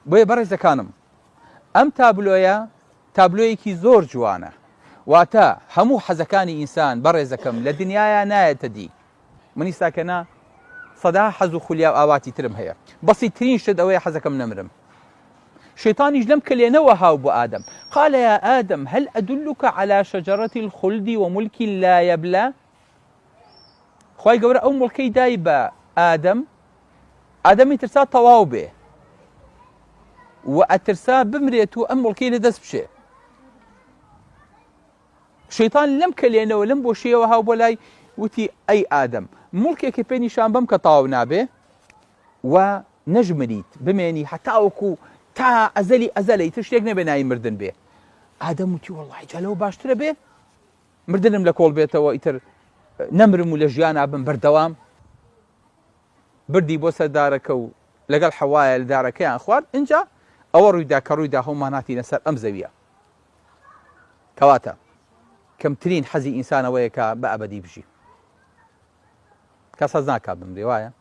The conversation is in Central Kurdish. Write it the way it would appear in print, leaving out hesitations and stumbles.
بۆیە بەڕێزەکانم ئەم تابلۆیەکی زۆر جوانە، واتە هەموو حەزەکانی ئینسان بەڕێزەکەم لە دنیاە نایەتە دی. منی ساکەنا سەدا حەز و خولیا و ئاواتی ترم هەیە، بەسیترین شت ئەوەیە حەزەکەم نەمرم. شيطانيش لم كلينوا هاوب آدم قال يا آدم هل أدلك على شجرة الخلد وملك لا يبلى. خواهي قورا أو ملكي دايبا آدم يترسى طواو به وأترسى بمريتو أم ملكي لدس بشي. شيطان لم كلينوا لم بوشيه وهاوب ولاي وتي أي آدم ملكي بيني شامبم كطاو نابه ونجمريت بميني حتى أوكو تا ئەزەلی تر شتێک نەبێ ناوی مردن بێ. ئادەم وتی وەڵڵاهی جالەوە باشترە بێ مردنم لە کۆڵ بێتەوە ئیتر نەمرم و لە ژیان نابم بەردەوام. بردی بۆ سەردارەکە و لەگەڵ حەوایە لە دارەکەیان خوارد. اینجا ئەوە ڕوویدا کە ڕوویدا هەموماناتی لەسەر ئەم زەویە. کەواتە کەمترین حەزی ئینسانەوەیە کە بە ئەبەدی بژی. کەس حەز ناکات بمرێ وایە؟